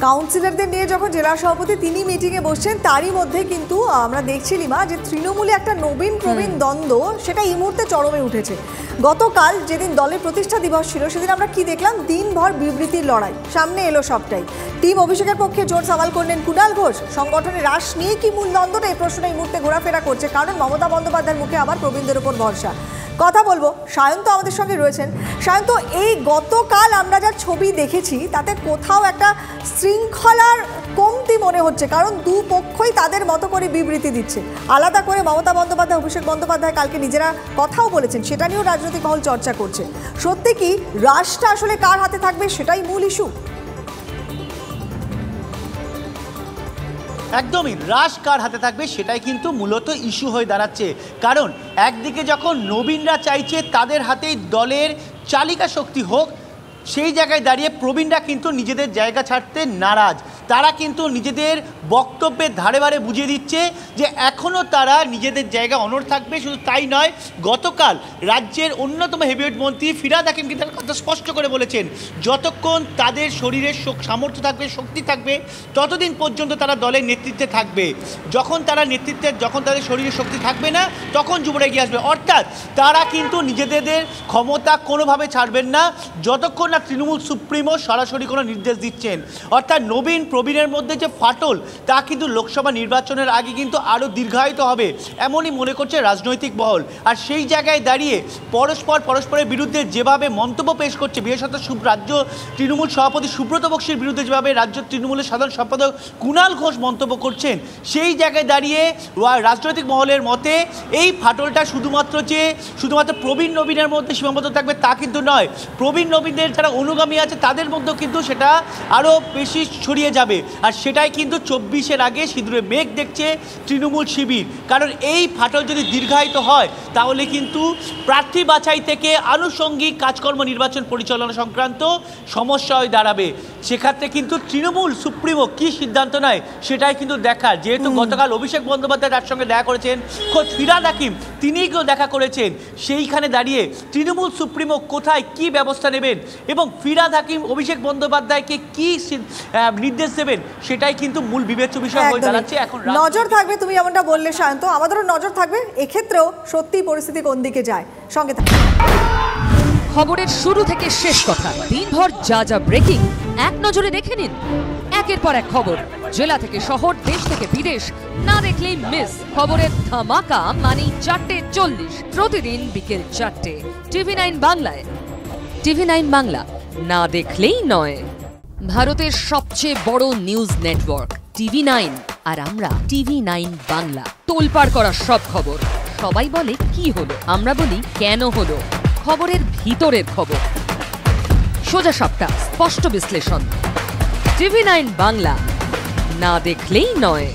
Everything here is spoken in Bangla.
কাউন্সিলরদের নিয়ে যখন জেলা সভাপতি তিনি মিটিংয়ে বসছেন তারই মধ্যে কিন্তু আমরা দেখছি লিমা যে তৃণমূলে একটা নবীন প্রবীণ দ্বন্দ্ব সেটা এই মুহূর্তে চরমে উঠেছে। গতকাল যেদিন দলের প্রতিষ্ঠা দিবস ছিল সেদিন আমরা কি দেখলাম, দিনভর বিবৃতির লড়াই, সামনে এলো সবটাই। টিম অভিষেকের পক্ষে জোর সওয়াল করলেন কুণাল ঘোষ। সংগঠনের হ্রাস নিয়ে কি মূল দ্বন্দ্বটা, এই প্রশ্ন এই মুহূর্তে ঘোরাফেরা করছে, কারণ মমতা বন্দ্যোপাধ্যায়ের মুখে আবার প্রবীণদের উপর ভরসা। কথা বলবো, সায়ন্ত আমাদের সঙ্গে রয়েছেন। সায়ন্ত, এই গতকাল আমরা যা ছবি দেখেছি তাতে কোথাও একটা শৃঙ্খলার কমতি মনে হচ্ছে, কারণ দুপক্ষই তাদের মতো করে বিবৃতি দিচ্ছে। আলাদা করে মমতা বন্দ্যোপাধ্যায়, অভিষেক বন্দ্যোপাধ্যায় কালকে নিজেরা কথাও বলেছেন, সেটা নিয়েও রাজনৈতিক মহল চর্চা করছে। সত্যি কি রাশটা আসলে কার হাতে থাকবে সেটাই মূল ইস্যু? একদমই, রাশ কার হাতে থাকবে সেটাই কিন্তু মূলত ইস্যু হয়ে দাঁড়াচ্ছে। কারণ একদিকে যখন নবীনরা চাইছে তাদের হাতেই দলের চালিকা শক্তি হোক, সেই জায়গায় দাঁড়িয়ে প্রবীণরা কিন্তু নিজেদের জায়গা ছাড়তে নারাজ। তারা কিন্তু নিজেদের বক্তব্যের ধারে বারে বুঝিয়ে দিচ্ছে যে এখনও তারা নিজেদের জায়গা অনড় থাকবে। শুধু তাই নয়, গতকাল রাজ্যের অন্যতম হেভিওয়েট মন্ত্রী ফিরহাদ হাকিম কিন্তু তার কথা স্পষ্ট করে বলেছেন, যতক্ষণ তাদের শরীরের সামর্থ্য থাকবে, শক্তি থাকবে, ততদিন পর্যন্ত তারা দলের নেতৃত্বে থাকবে। যখন তাদের শরীরে শক্তি থাকবে না, তখন যুবরা এগিয়ে আসবে। অর্থাৎ তারা কিন্তু নিজেদের ক্ষমতা কোনোভাবে ছাড়বেন না যতক্ষণ না তৃণমূল সুপ্রিমো সরাসরি কোনো নির্দেশ দিচ্ছেন। অর্থাৎ নবীন প্রবীণের মধ্যে যে ফাটল তা কিন্তু লোকসভা নির্বাচনের আগে কিন্তু আরও দীর্ঘায়িত হবে, এমনই মনে করছে রাজনৈতিক মহল। আর সেই জায়গায় দাঁড়িয়ে পরস্পরের বিরুদ্ধে যেভাবে মন্তব্য পেশ করছে, বিশেষত রাজ্য তৃণমূল সভাপতি সুব্রত বক্সির বিরুদ্ধে যেভাবে রাজ্য তৃণমূলের সাধারণ সম্পাদক কুণাল ঘোষ মন্তব্য করছেন, সেই জায়গায় দাঁড়িয়ে রাজনৈতিক মহলের মতে এই ফাটলটা শুধুমাত্র প্রবীণ নবীনের মধ্যে সীমাবদ্ধ থাকবে তা কিন্তু নয়। প্রবীণ নবীনদের যারা অনুগামী আছে তাদের মধ্যেও কিন্তু সেটা আরও বেশি ছড়িয়ে যাবে। আর সেটাই কিন্তু 24-এর আগে সিঁদুরে মেঘ দেখছে তৃণমূল শিবির। কারণ এই ফাটল যদি দীর্ঘায়িত হয় তাহলে কিন্তু প্রার্থী বাছাই থেকে আনুষঙ্গিক কাজকর্ম নির্বাচন পরিচালনা সংক্রান্ত সমস্যা হয়ে দাঁড়াবে। সেক্ষেত্রে কিন্তু তৃণমূল সুপ্রিমো কী সিদ্ধান্ত নেয় সেটাই কিন্তু দেখার। যেহেতু গতকাল অভিষেক বন্দ্যোপাধ্যায় তার সঙ্গে দেখা করেছেন, খোদ ফিরহাদ হাকিম তিনিই কেউ দেখা করেছেন, সেইখানে দাঁড়িয়ে তৃণমূল সুপ্রিমো কোথায় কি ব্যবস্থা নেবেন এবং ফিরহাদ হাকিম অভিষেক বন্দ্যোপাধ্যায়কে কি নির্দেশ দেবেন সেটাই কিন্তু মূল বিবেচ্য বিষয় হয়ে দাঁড়াচ্ছে। এখন নজর থাকবে, তুমি যেমনটা বললে সায়ন্ত, আমাদেরও নজর থাকবে এক্ষেত্রেও সত্যি পরিস্থিতি কোন দিকে যায়। সঙ্গে থাকবে খবরের শুরু থেকে শেষ কথা, দিনভর যা যা ব্রেকিং এক নজরে দেখে নিন। একের পর এক খবর, জেলা থেকে শহর, দেশ থেকে বিদেশ, না দেখলেই মিস। খবরের ধামাকা মানে 4:40 প্রতিদিন বিকেল 4টে, TV9 বাংলায়। TV9 বাংলা, না দেখলেই নয়। ভারতের সবচেয়ে বড় নিউজ নেটওয়ার্ক TV9, আর আমরা TV9 বাংলা। তোলপাড় করা সব খবর, সবাই বলে কি হলো, আমরা বলি কেন হলো। খবরের ভিতরের খবর, সোজা সাপটা, স্পষ্ট বিশ্লেষণ। TV9 বাংলা, না দেখলেই নয়।